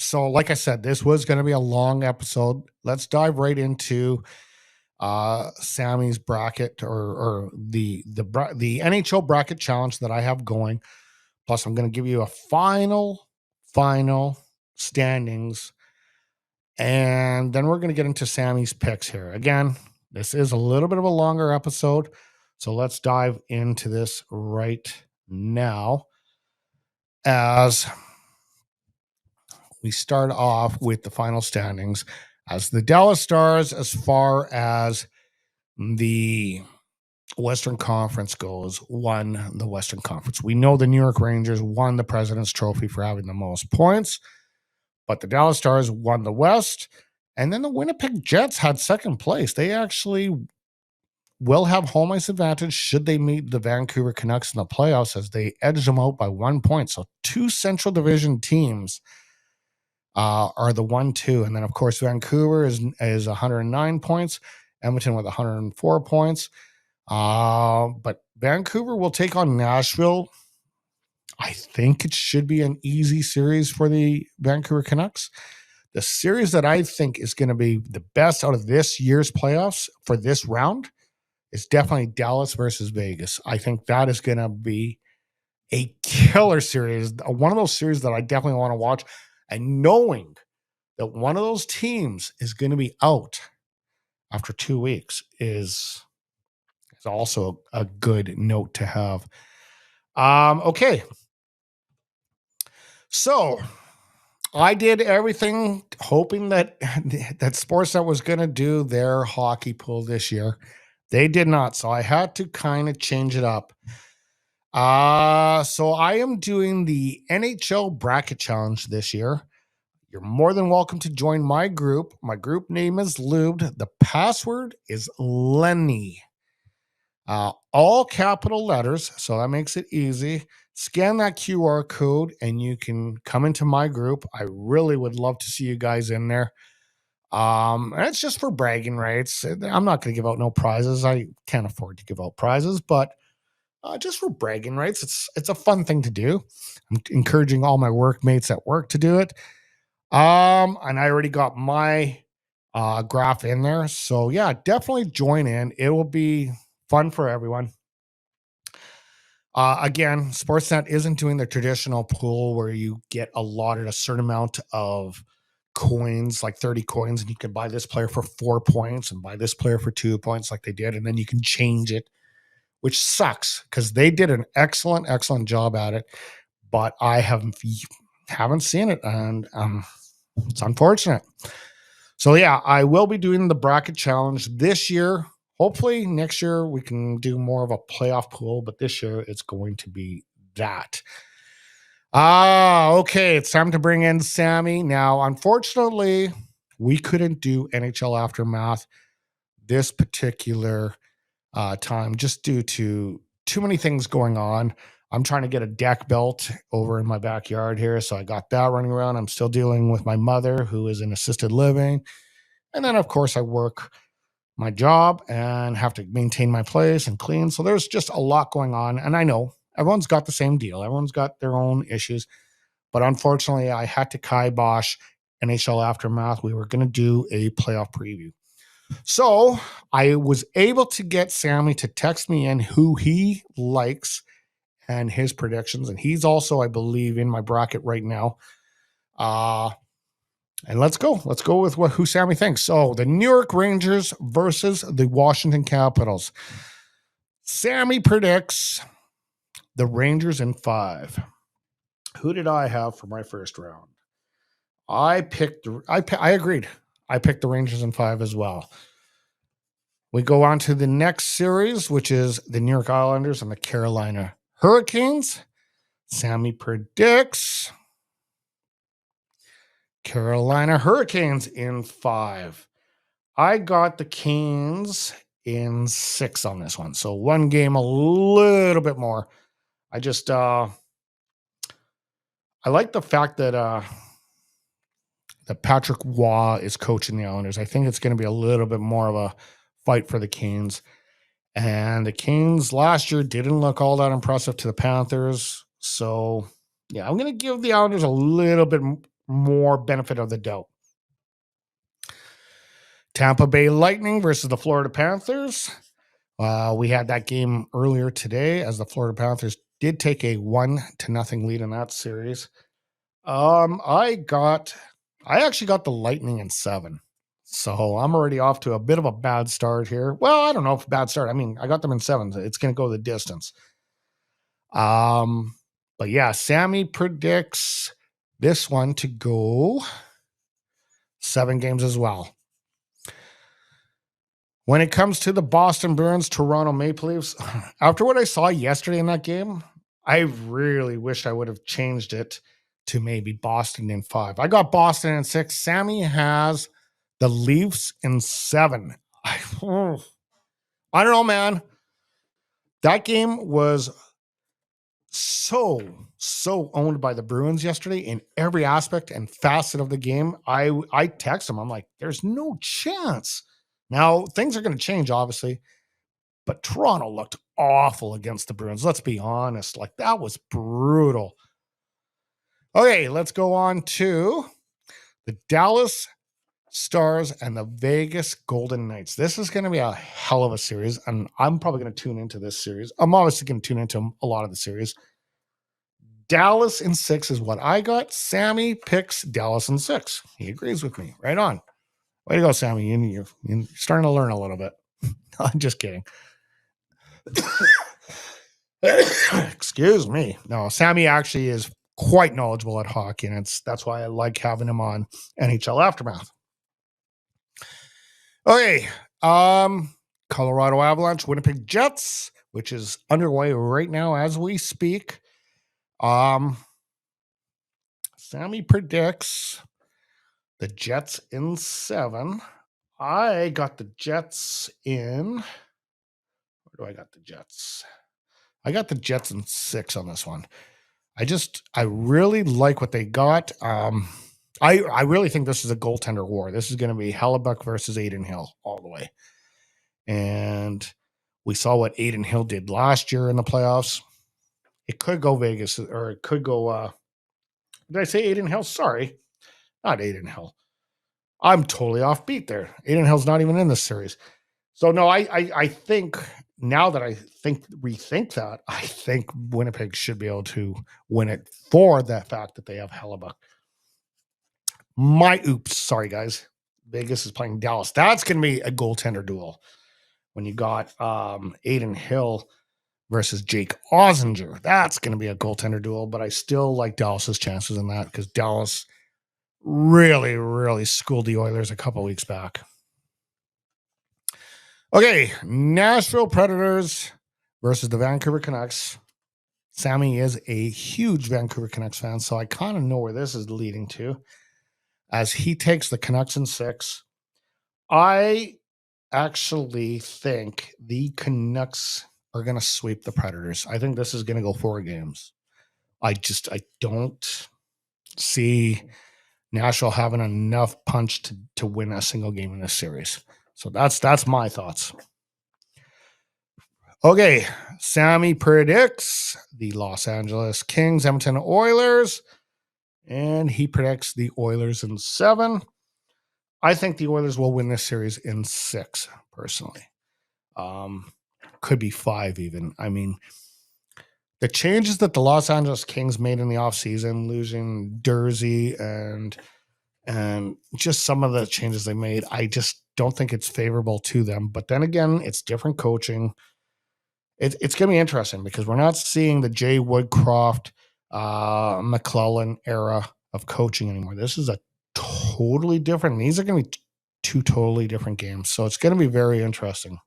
So like I said, this was going to be a long episode. Let's dive right into Sammy's bracket or the NHL bracket challenge that I have going. Plus, I'm going to give you a final standings, and then we're going to get into Sammy's picks here. Again, this is a little bit of a longer episode, so let's dive into this right now as we start off with the final standings. As the Dallas Stars, as far as the Western Conference goes, won the Western Conference. We know the New York Rangers won the President's Trophy for having the most points, but the Dallas Stars won the West, and then the Winnipeg Jets had second place. They actually will have home ice advantage should they meet the Vancouver Canucks in the playoffs, as they edged them out by 1 point. So two Central Division teams are the 1-2. And then, of course, Vancouver is 109 points, Edmonton with 104 points. But Vancouver will take on Nashville. I think it should be an easy series for the Vancouver Canucks. The series that I think is going to be the best out of this year's playoffs for this round is definitely Dallas versus Vegas. I think that is going to be a killer series, one of those series that I definitely want to watch. And knowing that one of those teams is going to be out after 2 weeks is also a good note to have. Okay. So I did everything hoping that Sportsnet was going to do their hockey pool this year. They did not. So I had to kind of change it up. So I am doing the NHL bracket challenge this year. You're more than welcome to join my group. My group name is LUBED. The password is Lenny. All capital letters, so that makes it easy. Scan that QR code and you can come into my group. I really would love to see you guys in there. And it's just for bragging rights. I'm not going to give out no prizes. I can't afford to give out prizes, but just for bragging rights, it's a fun thing to do. I'm encouraging all my workmates at work to do it. And I already got my graph in there. So yeah, definitely join in. It will be fun for everyone. Again, Sportsnet isn't doing the traditional pool where you get allotted a certain amount of coins, like 30 coins, and you can buy this player for 4 points and buy this player for 2 points like they did, and then you can change it, which sucks because they did an excellent job at it, but I haven't seen it, and it's unfortunate. So yeah, I will be doing the bracket challenge this year. Hopefully next year we can do more of a playoff pool, but this year it's going to be that. Okay, it's time to bring in Sammy. Now, unfortunately, we couldn't do NHL Aftermath this particular time just due to too many things going on. I'm trying to get a deck built over in my backyard here, so I got that running around. I'm still dealing with my mother, who is in assisted living. And then, of course, I work my job and have to maintain my place and clean. So there's just a lot going on. And I know everyone's got the same deal. Everyone's got their own issues. But unfortunately, I had to kibosh NHL Aftermath. We were going to do a playoff preview. So I was able to get Sammy to text me in who he likes and his predictions. And he's also, I believe, in my bracket right now. And let's go with who Sammy thinks. So the New York Rangers versus the Washington Capitals. Sammy predicts the Rangers in 5. Who did I have for my first round? I agreed. I picked the Rangers in 5 as well. We go on to the next series, which is the New York Islanders and the Carolina Hurricanes. Sammy predicts Carolina Hurricanes in 5. I got the Canes in 6 on this one. So one game a little bit more. I just I like the fact that Patrick Waugh is coaching the Islanders. I think it's going to be a little bit more of a fight for the Canes. And the Canes last year didn't look all that impressive to the Panthers. So yeah, I'm going to give the Islanders a little bit more benefit of the doubt. Tampa Bay Lightning versus the Florida Panthers. We had that game earlier today as the Florida Panthers did take a 1-0 lead in that series. I actually got the Lightning in 7. So I'm already off to a bit of a bad start here. Well, I don't know if bad start. I mean, I got them in 7. It's going to go the distance. But yeah, Sammy predicts this one to go 7 games as well. When it comes to the Boston Bruins, Toronto Maple Leafs, after what I saw yesterday in that game, I really wish I would have changed it to maybe Boston in 5. I got Boston in 6. Sammy has the Leafs in 7. I don't know, man. That game was so owned by the Bruins yesterday in every aspect and facet of the game. I text them. I'm like, there's no chance. Now, things are going to change, obviously, but Toronto looked awful against the Bruins. Let's be honest. Like, that was brutal. Okay, let's go on to the Dallas Stars and the Vegas Golden Knights. This is going to be a hell of a series, and I'm probably going to tune into this series. I'm obviously going to tune into a lot of the series. Dallas in 6 is what I got. Sammy picks Dallas in 6. He agrees with me. Right on. Way to go, Sammy. You're starting to learn a little bit. I'm just kidding. Excuse me. No, Sammy actually is quite knowledgeable at hockey, and that's why I like having him on NHL Aftermath. Okay. Colorado Avalanche, Winnipeg Jets, which is underway right now as we speak. Sammy predicts the Jets in 7. I got the Jets in. Where do I got the Jets? I got the Jets in 6 on this one. I really like what they got. I really think this is a goaltender war. This is going to be Hellebuck versus Adin Hill all the way. And we saw what Adin Hill did last year in the playoffs. It could go Vegas, or it could go, did I say Adin Hill? Sorry, not Adin Hill. I'm totally off beat there. Adin Hill's not even in this series. So no, I think now that I rethink that, I think Winnipeg should be able to win it for the fact that they have Hellebuck. Sorry guys. Vegas is playing Dallas. That's going to be a goaltender duel. When you got Adin Hill versus Jake Ossinger, that's going to be a goaltender duel. But I still like Dallas's chances in that because Dallas really schooled the Oilers a couple weeks back. Okay, Nashville Predators versus the Vancouver Canucks. Sammy is a huge Vancouver Canucks fan, so I kind of know where this is leading to as he takes the Canucks in 6. I actually think the Canucks are going to sweep the Predators. I think this is going to go 4 games. I don't see Nashville having enough punch to win a single game in this series. So that's my thoughts. Okay, Sammy predicts the Los Angeles Kings, Edmonton Oilers, and he predicts the Oilers in 7. I think the Oilers will win this series in 6, personally. Could be 5 even. I mean, the changes that the Los Angeles Kings made in the offseason, losing Dursey and just some of the changes they made, I just don't think it's favorable to them. But then again, it's different coaching. It's going to be interesting because we're not seeing the Jay Woodcroft, McClellan era of coaching anymore. This is a totally different. These are going to be 2 totally different games. So it's going to be very interesting.